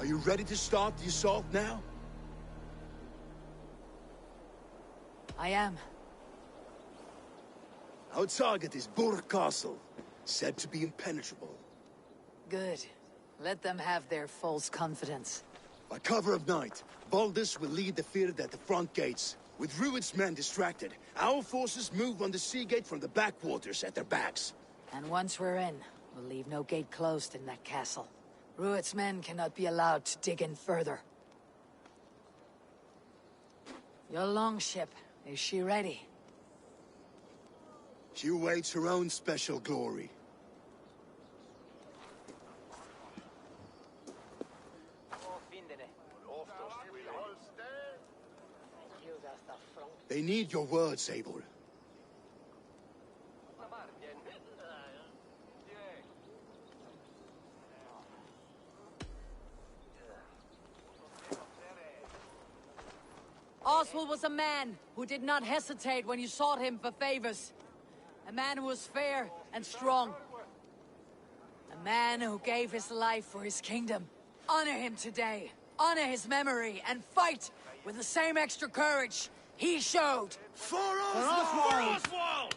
Are you ready to start the assault now? I am. Our target is Burg Castle, said to be impenetrable. Good. Let them have their false confidence. By cover of night, Baldus will lead the field at the front gates. With Rued's men distracted, our forces move on the sea gate from the backwaters at their backs. And once we're in, we'll leave no gate closed in that castle. Rued's men cannot be allowed to dig in further. Your longship, is she ready? She awaits her own special glory. They need your words, Eivor. Oswald was a man who did not hesitate when you sought him for favors. A man who was fair and strong. A man who gave his life for his kingdom. Honor him today. Honor his memory and fight with the same extra courage he showed. For Oswald!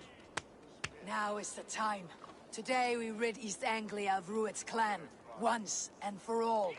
Now is the time. Today we rid East Anglia of Rued's clan, once and for all.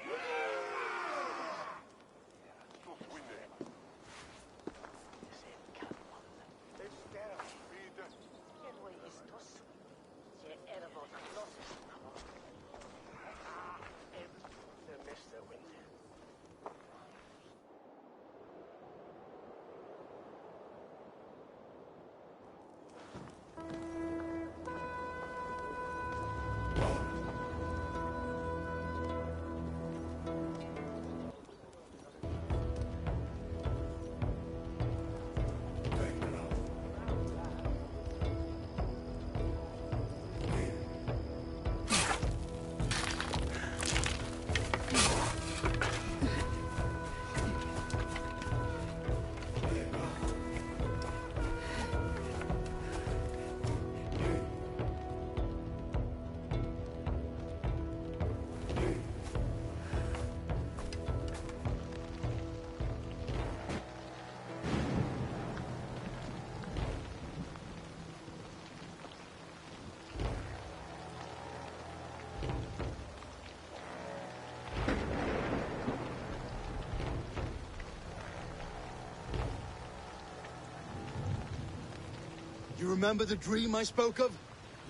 You remember the dream I spoke of?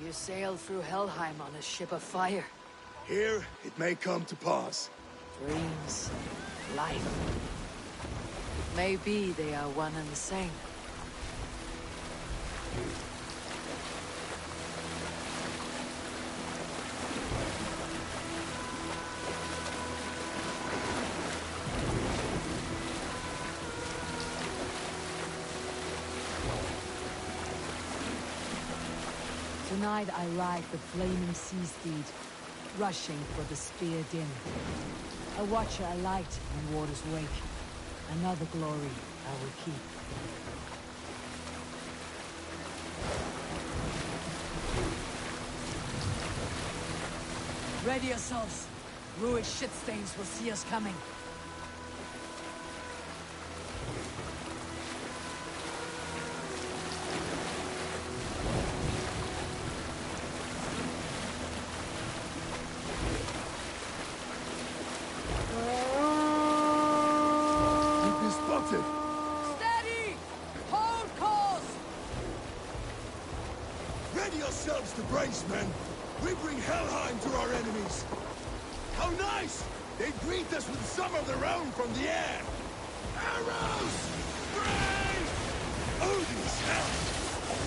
You sailed through Helheim on a ship of fire. Here, it may come to pass. Dreams, life. It may be they are one and the same. Tonight I ride the flaming sea steed, rushing for the spear din. A watcher alight on water's wake. Another glory I will keep. Ready yourselves. Rued shitstains will see us coming. Steady! Hold course! Ready yourselves to brace, men! We bring Helheim to our enemies! How nice! They greet us with some of their own from the air! Arrows! Brace! Odin's help!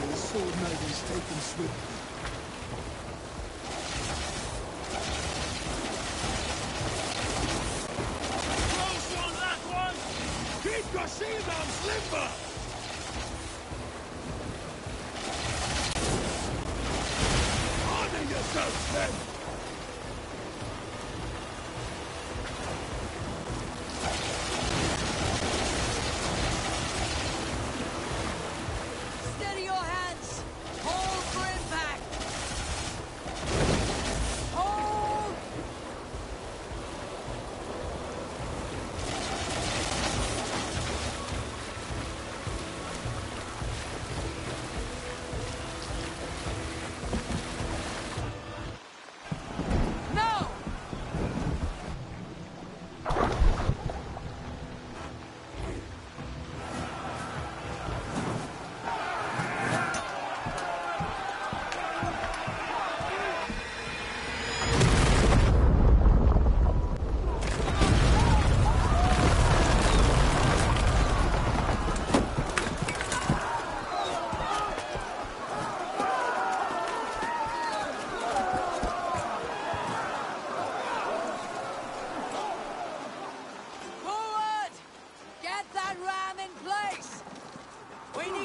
The sword maidens take them swiftly. Keep your shield arms limber! Honor yourselves, men! Steady your hands! Hold for impact! Hold!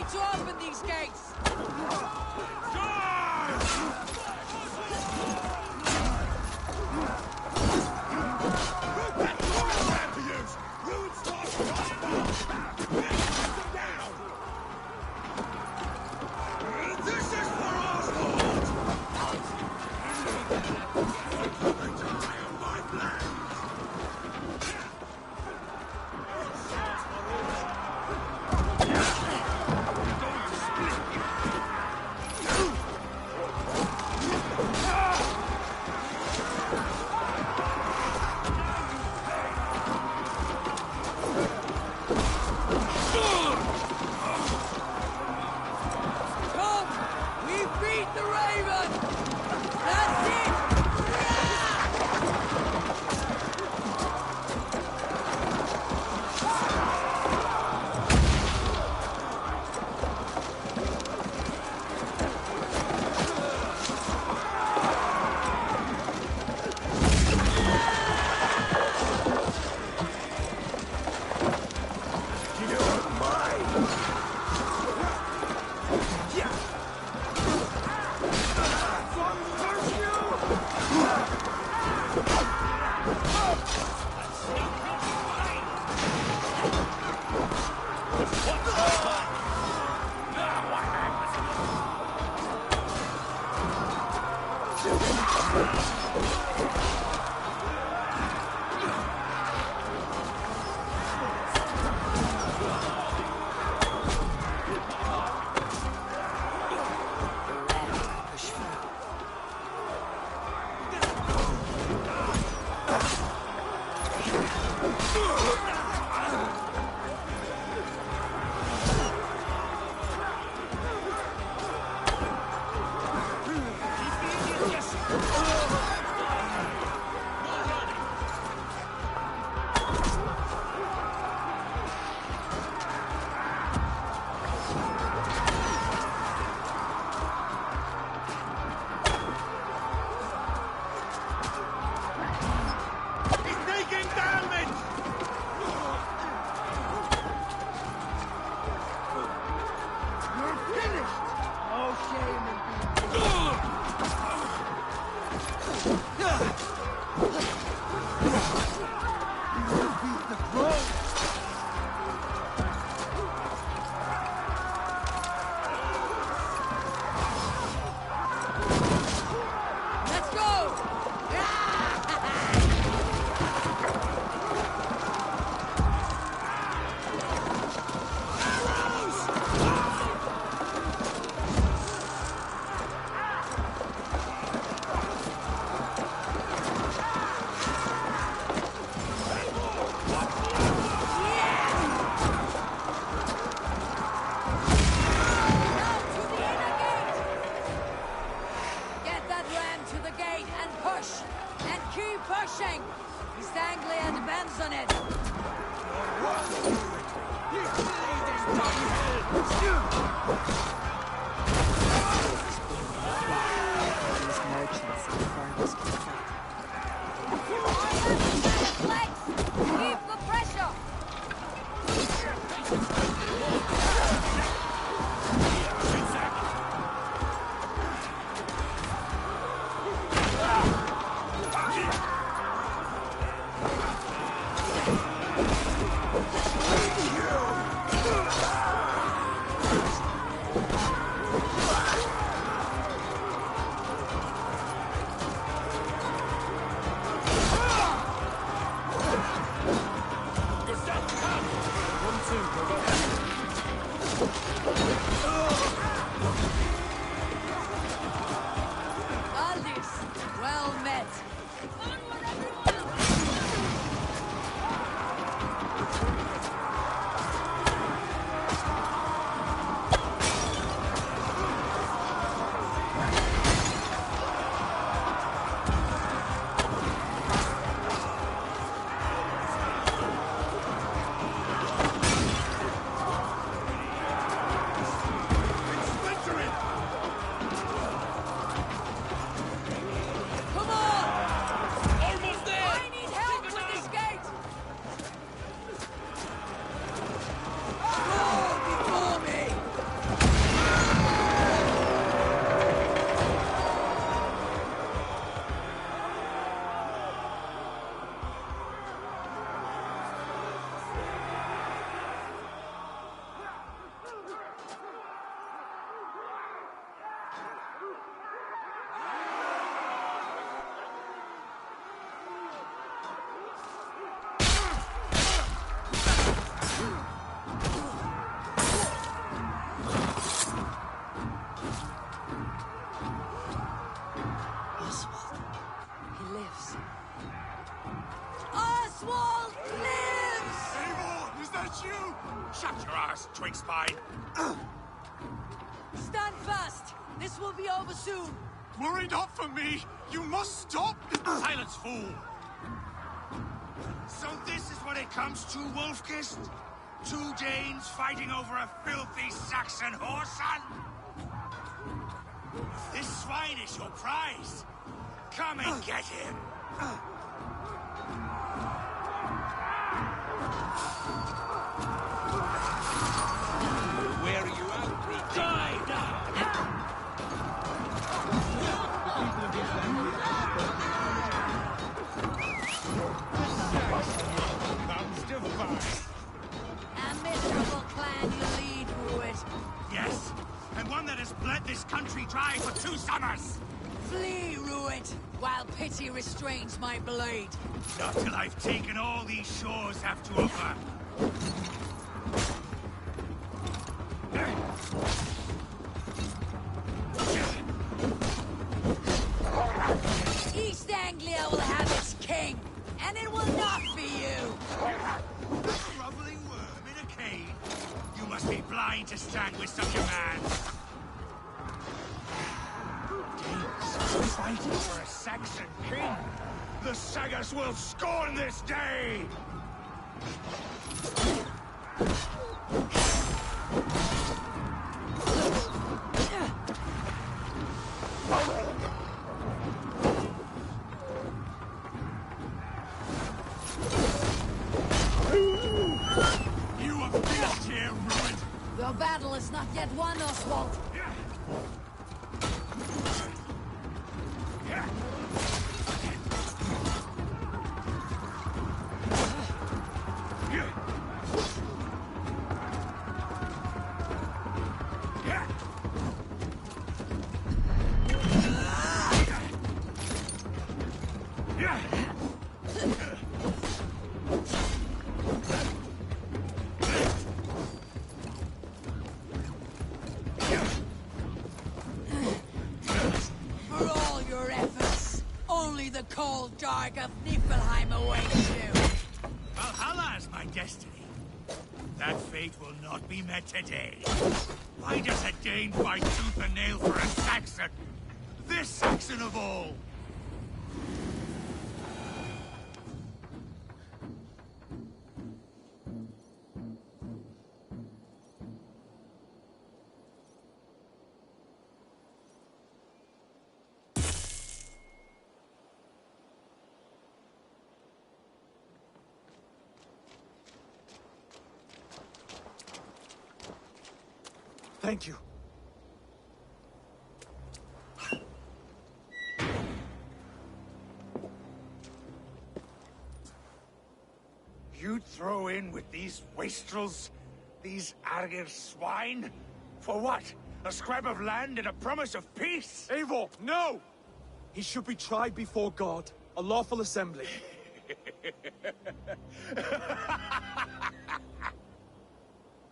to open these gates! you! Shut your ass, twig spine! Stand fast! This will be over soon! Worry not for me! You must stop! Silence, fool! So this is what it comes to, Wolfkist? Two Danes fighting over a filthy Saxon whoreson? This swine is your prize! Come and get him! Where are you out? Die now! A miserable clan you lead, Rued. Yes, and one that has bled this country dry for 2 summers! Flee, Rued, while pity restrains my blade. Not till I've taken all these shores have to offer. East Anglia will have its king, and it will not be you! Groveling worm in a cave? You must be blind to stand with such a man. Danes fighting for a Saxon king. The Sagas will scorn this day! You have finished here, Ruined! The battle is not yet won, Oswald. For all your efforts, only the cold dark of Niflheim awaits you. Valhalla is my destiny. That fate will not be met today. Why does a Dane fight tooth and nail for a Saxon? This Saxon of all! Thank you. You'd throw in with these wastrels? These Argir swine? For what? A scrap of land and a promise of peace? Eivor, no! He should be tried before God, a lawful assembly.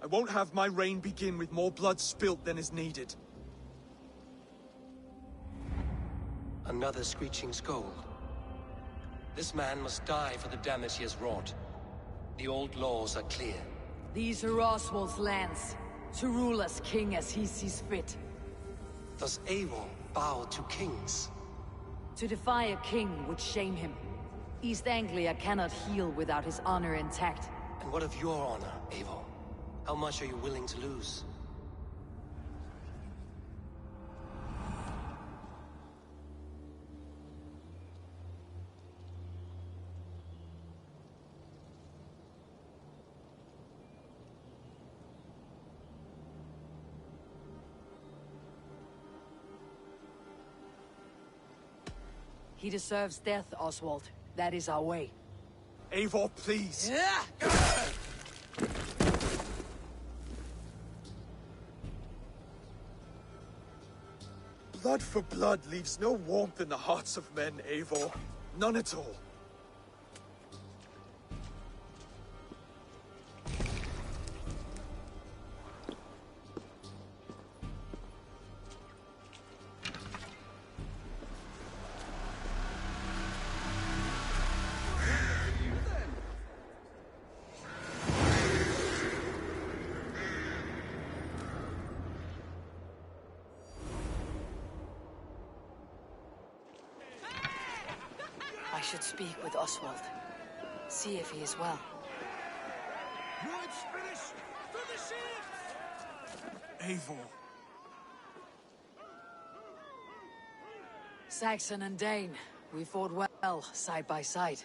I won't have my reign begin with more blood spilt than is needed. Another screeching scold. This man must die for the damage he has wrought. The old laws are clear. These are Oswald's lands, to rule as king as he sees fit. Does Eivor bow to kings? To defy a king would shame him. East Anglia cannot heal without his honor intact. And what of your honor, Eivor? How much are you willing to lose? He deserves death, Oswald. That is our way. Eivor, please. Blood for blood leaves no warmth in the hearts of men, Eivor. None at all. should speak with Oswald. See if he is well. Roy's finished! To the ships! Eivor. Saxon and Dane, we fought well, side by side.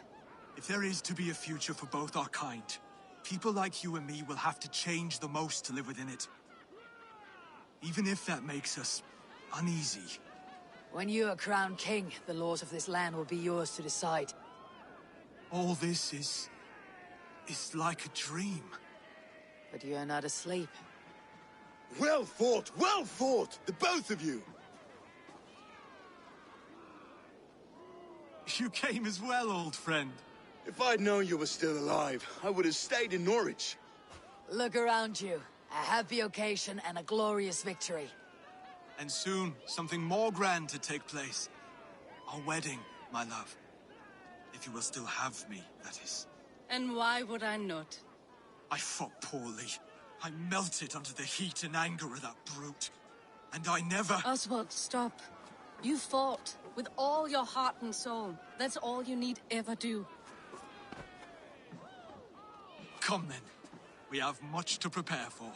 If there is to be a future for both our kind, people like you and me will have to change the most to live within it. Even if that makes us uneasy. When you are crowned king, the laws of this land will be yours to decide. All this is like a dream. But you are not asleep. Well fought! The both of you! You came as well, old friend. If I'd known you were still alive, I would have stayed in Norwich. Look around you. A happy occasion and a glorious victory. And soon, something more grand to take place. Our wedding, my love. If you will still have me, that is. And why would I not? I fought poorly. I melted under the heat and anger of that brute. And I never... Oswald, stop. You fought with all your heart and soul. That's all you need ever do. Come then. We have much to prepare for.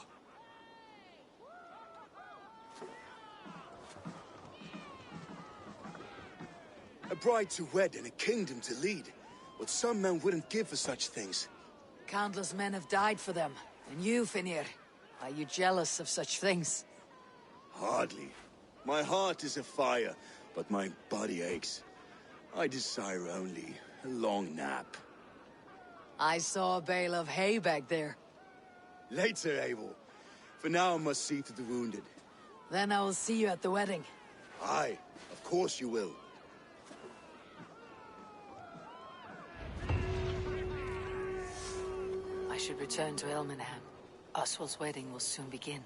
A bride to wed and a kingdom to lead. What some men wouldn't give for such things. Countless men have died for them. And you, Finnir, are you jealous of such things? Hardly. My heart is afire, but my body aches. I desire only a long nap. I saw a bale of hay back there. Later, Abel. For now, I must see to the wounded. Then I will see you at the wedding. Aye, of course you will. I should return to Elmenham. Oswald's wedding will soon begin.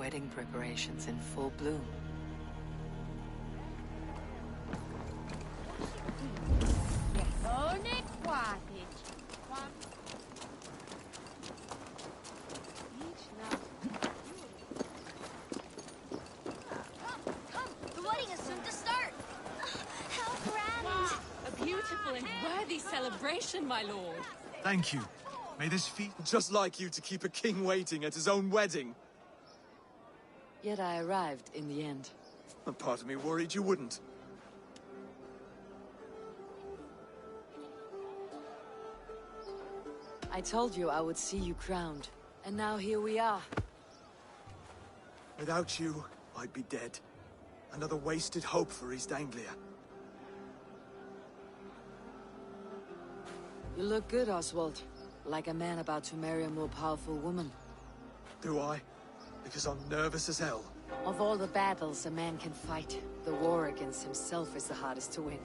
Wedding preparations in full bloom. The wedding is soon to start! How grand! A beautiful and worthy celebration, my lord. Thank you. May this feast... Just like you to keep a king waiting at his own wedding. Yet I arrived in the end. A part of me worried you wouldn't. I told you I would see you crowned, and now here we are. Without you, I'd be dead. Another wasted hope for East Anglia. You look good, Oswald. Like a man about to marry a more powerful woman. Do I? Because I'm nervous as hell. Of all the battles a man can fight, the war against himself is the hardest to win.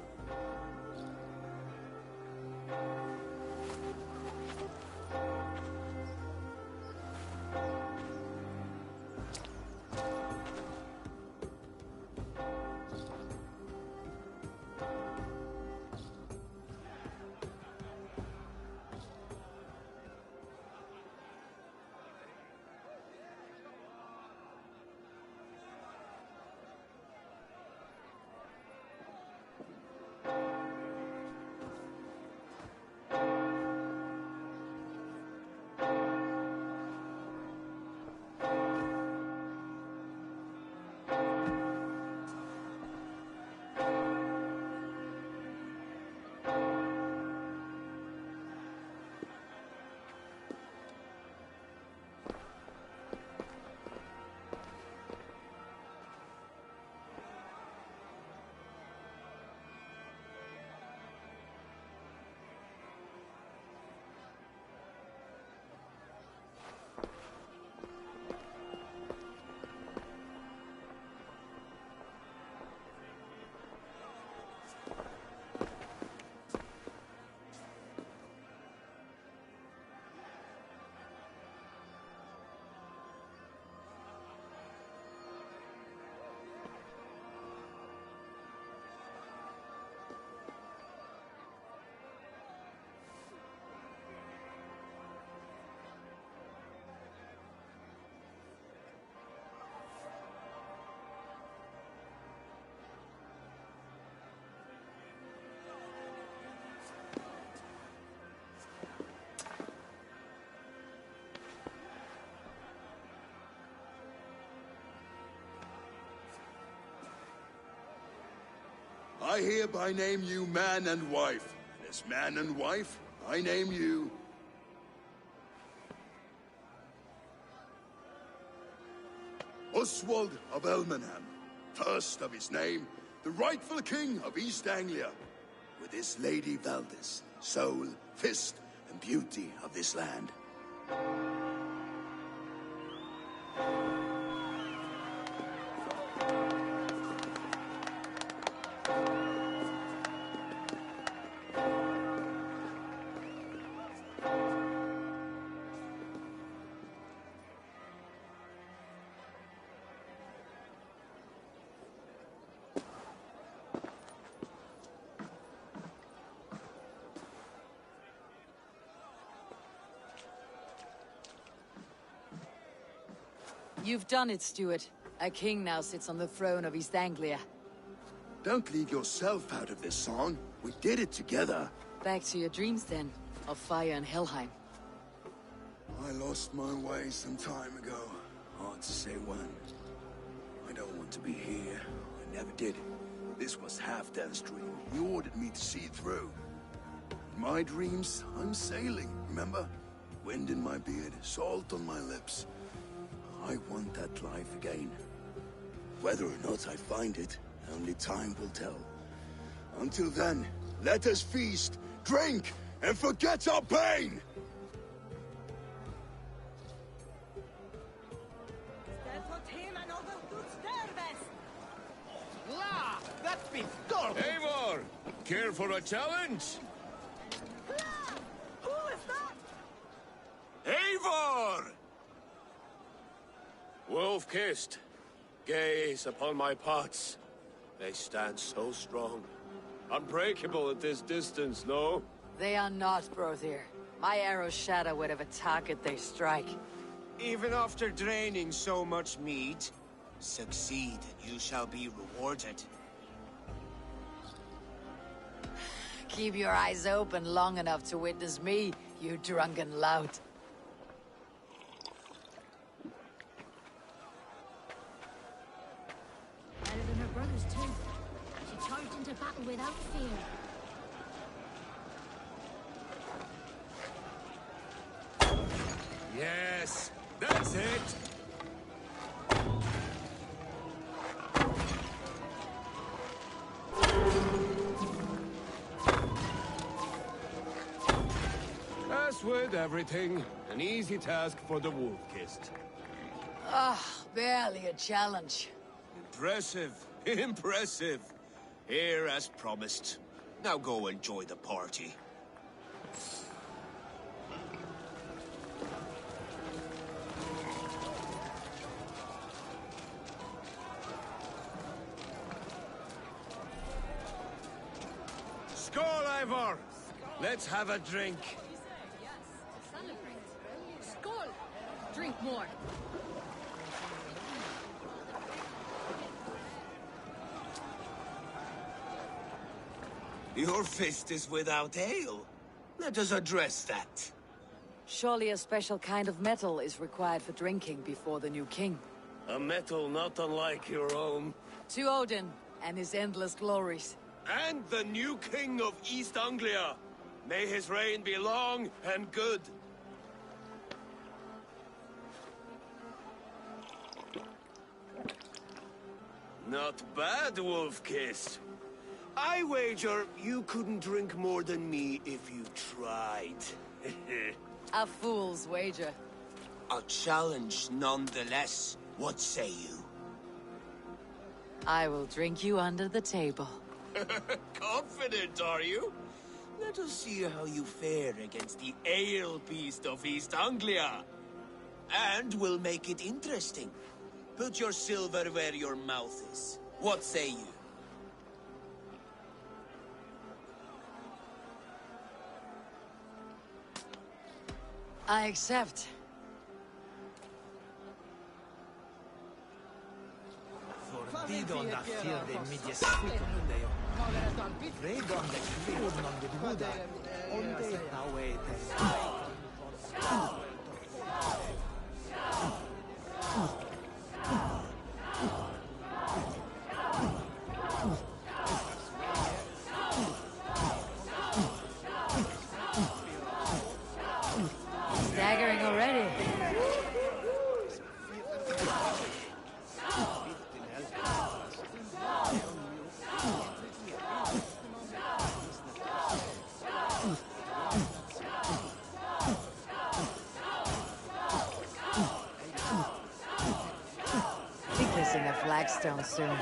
I hereby name you man and wife. And as man and wife, I name you... Oswald of Elmenham, first of his name, the rightful king of East Anglia, with his lady Valdis, soul, fist, and beauty of this land. You've done it, Stuart. A king now sits on the throne of East Anglia. Don't leave yourself out of this song. We did it together. Back to your dreams, then, of fire and Helheim. I lost my way some time ago. Hard to say when. I don't want to be here. I never did. This was Halfdan's dream. He ordered me to see it through. In my dreams, I'm sailing, remember? Wind in my beard, salt on my lips. I want that life again. Whether or not I find it, only time will tell. Until then, let us feast, drink, and forget our pain! Eivor! Care for a challenge? Who is that? Eivor! Wolf-kissed, gaze upon my pots. They stand so strong. Unbreakable at this distance, no? They are not, Brother. My arrows shatter whatever target they strike. Even after draining so much mead, succeed and you shall be rewarded. Keep your eyes open long enough to witness me, you drunken lout. Better than her brothers, too. She charged into battle without fear. Yes, that's it! As with everything, an easy task for the Wolf-kissed. Barely a challenge. Impressive, impressive. Here as promised. Now go enjoy the party. Skål, Ivor! Let's have a drink. Skål! Drink more. Your fist is without ale. Let us address that. Surely a special kind of metal is required for drinking before the new king. A metal not unlike your own. To Odin and his endless glories. And the new king of East Anglia. May his reign be long and good. Not bad, Wolf-kissed. I wager you couldn't drink more than me if you tried. A fool's wager. A challenge nonetheless. What say you? I will drink you under the table. Confident, are you? Let us see how you fare against the ale beast of East Anglia. And we'll make it interesting. Put your silver where your mouth is. What say you? I accept. Fordidon da fyr de midjesfuten deo. Redon de kvudnon de Buda. Onde tauete. Staggering already. Be kissing a flagstone soon.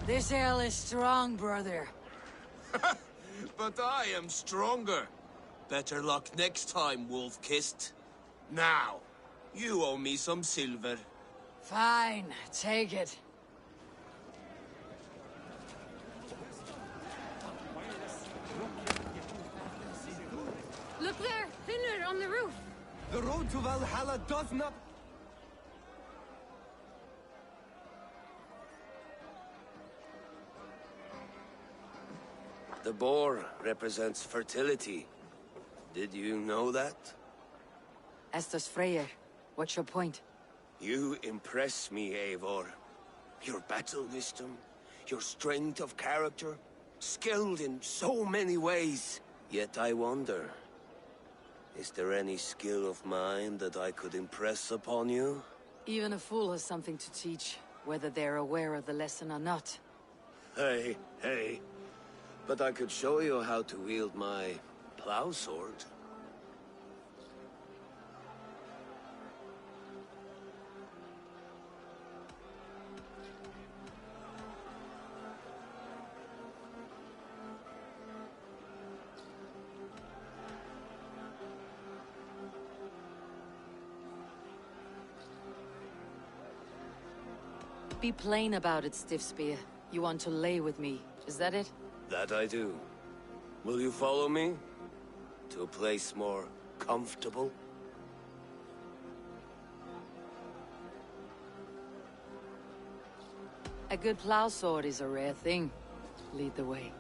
This ale is strong, brother. But I am stronger. Better luck next time, Wolf-kissed. Now, you owe me some silver. Fine, take it. Look there! Thinner on the roof! The road to Valhalla does not... The boar represents fertility. Did you know that? Estes Freyr, what's your point? You impress me, Eivor. Your battle wisdom, your strength of character, skilled in so many ways. Yet I wonder, is there any skill of mine that I could impress upon you? Even a fool has something to teach. whether they're aware of the lesson or not. Hey, hey. But I could show you how to wield my plow sword. Be plain about it, Stiffspear. You want to lay with me, is that it? That I do. Will you follow me? To a place more comfortable? A good plow sword is a rare thing. Lead the way.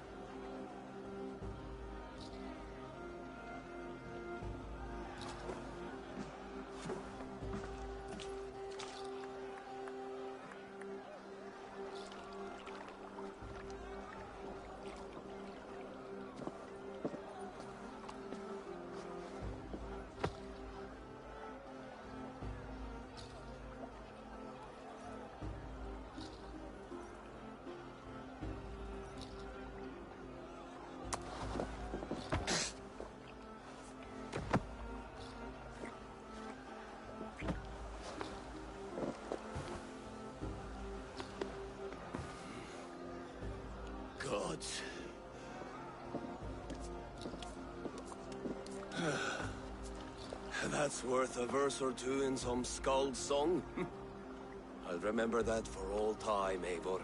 Gods. That's worth a verse or two in some skald song. I'll remember that for all time, Eivor.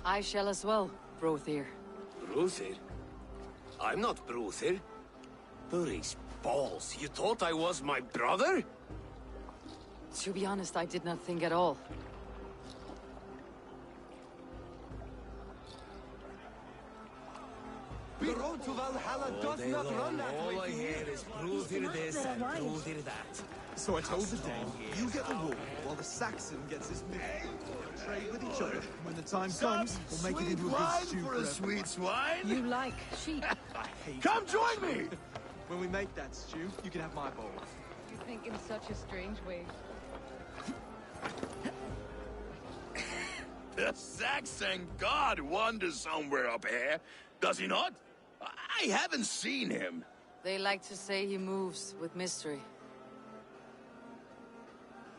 I shall as well, Brothir. Bruthir? I'm not Bruthir. Burry's balls. You thought I was my brother? To be honest, I did not think at all. The road to Valhalla does not run that way. All I hear is Bruthir this and Bruthir that. So I told the Dane, you get the wall, while the Saxon gets his middle. Trade with each other. When the time comes, we'll make it into a good stew for a forever. sweet swine. You like sheep. I hate Come it. join me. When we make that stew, you can have my bowl. You think in such a strange way. The Saxon god wanders somewhere up here, does he not? I haven't seen him. They like to say he moves with mystery.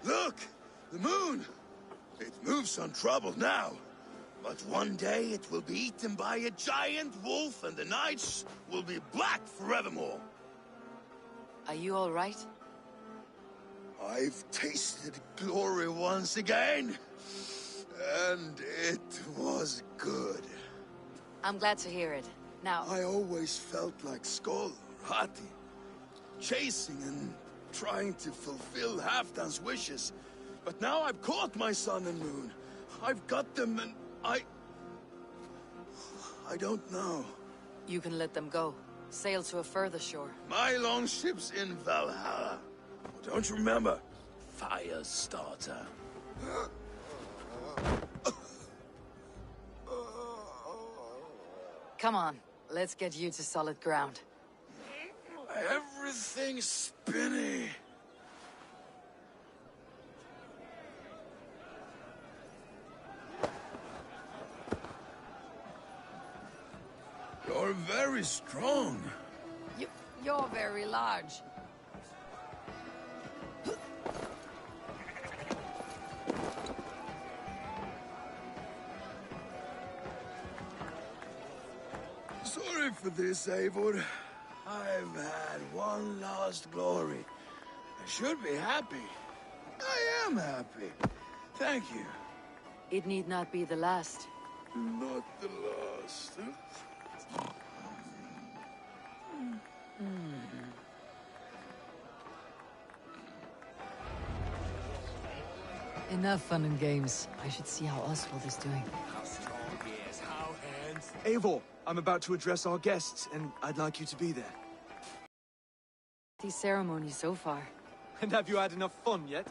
Look, the moon. It moves untroubled now. But one day it will be eaten by a giant wolf and the nights will be black forevermore. Are you all right? I've tasted glory once again. And it was good. I'm glad to hear it. Now, I always felt like Skoll, Hati, chasing and trying to fulfill Halfdan's wishes. But now I've caught my sun and moon. I've got them and I don't know. you can let them go. Sail to a further shore. My longship's in Valhalla. Don't you remember? Firestarter. Come on, let's get you to solid ground. Everything's spinny. You're very strong. You're very large. Sorry for this, Eivor. I've had one last glory. I should be happy. I am happy. Thank you. It need not be the last. Not the last. Enough fun and games. I should see how Oswald is doing. How strong he is, how hands. Eivor, I'm about to address our guests, and I'd like you to be there. These ceremonies so far. And have you had enough fun yet?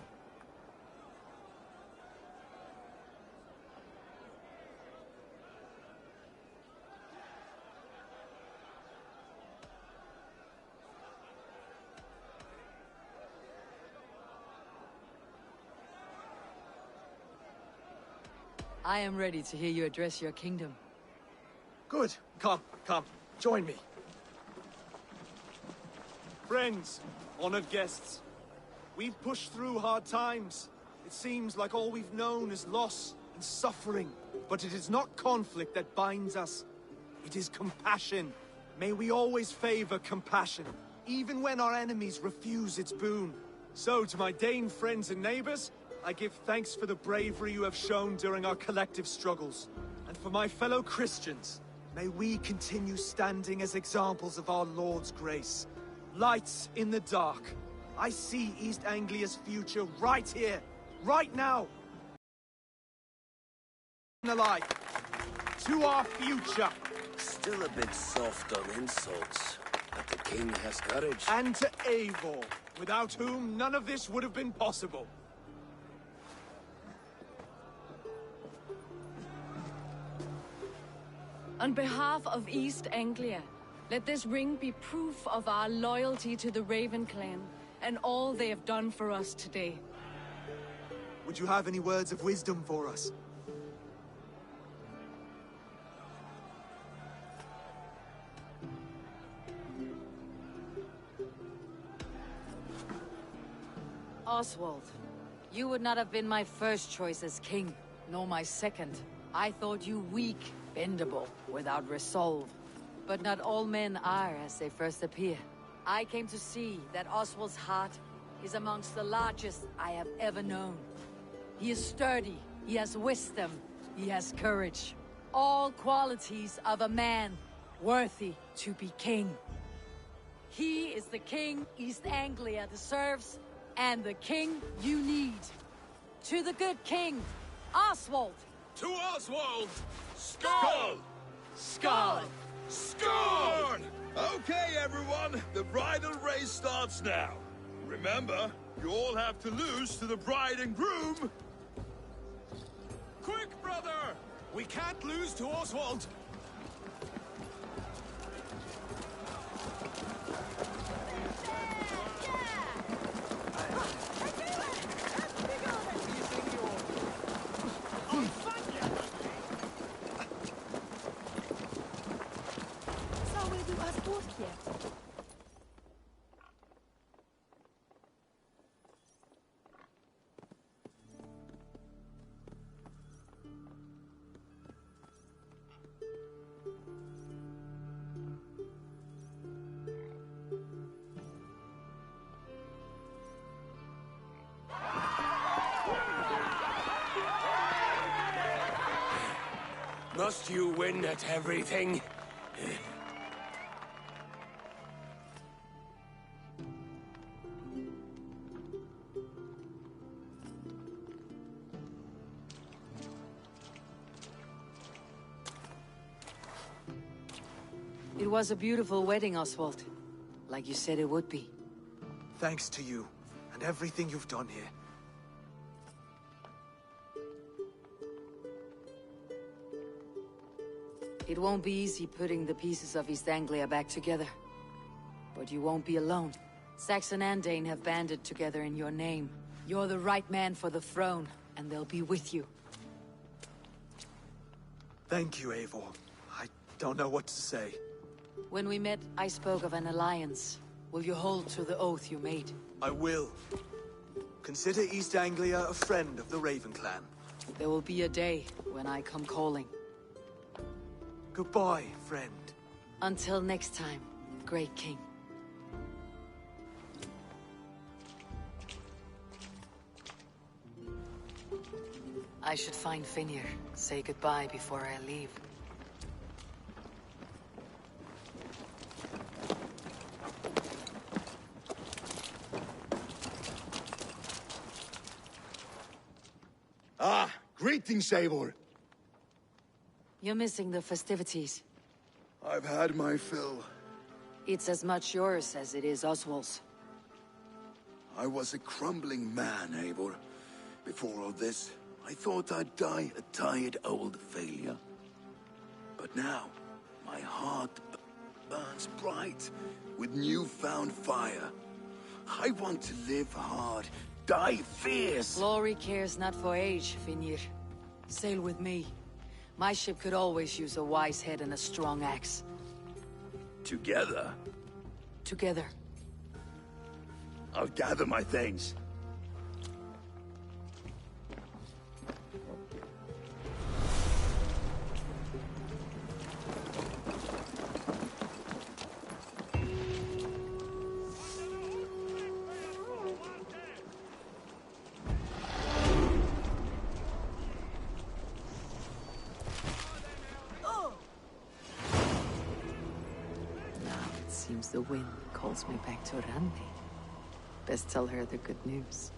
I am ready to hear you address your kingdom. Good. Come, come. Join me. Friends, honored guests. We've pushed through hard times. It seems like all we've known is loss and suffering. But it is not conflict that binds us. It is compassion. May we always favor compassion, even when our enemies refuse its boon. So, to my Dane friends and neighbors, I give thanks for the bravery you have shown during our collective struggles. And for my fellow Christians, may we continue standing as examples of our Lord's grace. Lights in the dark. I see East Anglia's future right here, right now. Alive. To our future. Still a bit soft on insults, but the king has courage. And to Eivor, without whom none of this would have been possible. On behalf of East Anglia, let this ring be proof of our loyalty to the Raven clan and all they have done for us today. Would you have any words of wisdom for us? Oswald, you would not have been my first choice as king, nor my second. I thought you weak, bendable, without resolve. But not all men are as they first appear. I came to see that Oswald's heart is amongst the largest I have ever known. He is sturdy, he has wisdom, he has courage. All qualities of a man worthy to be king. He is the king East Anglia deserves, and the king you need. To the good king, Oswald! To Oswald! Skull! Skull! Scorn! Okay, everyone, the bridal race starts now. Remember, you all have to lose to the bride and groom. Quick, brother! We can't lose to Oswald! Must you win at everything? It was a beautiful wedding, Oswald. Like you said it would be. Thanks to you, and everything you've done here. It won't be easy putting the pieces of East Anglia back together. But you won't be alone. Saxon and Dane have banded together in your name. You're the right man for the throne, and they'll be with you. Thank you, Eivor. I don't know what to say. When we met, I spoke of an alliance. Will you hold to the oath you made? I will. Consider East Anglia a friend of the Raven clan. There will be a day when I come calling. Goodbye, friend. Until next time, great king. I should find Finir. Say goodbye before I leave. Ah, greetings, Eivor. You're missing the festivities. I've had my fill. It's as much yours as it is Oswald's. I was a crumbling man, Eivor. Before all this, I thought I'd die a tired old failure. But now, my heart burns bright with newfound fire. I want to live hard, die fierce. Glory cares not for age, Finnir. Sail with me. My ship could always use a wise head and a strong axe. Together? Together. I'll gather my things. Seems the wind calls me back to Randi. Best tell her the good news.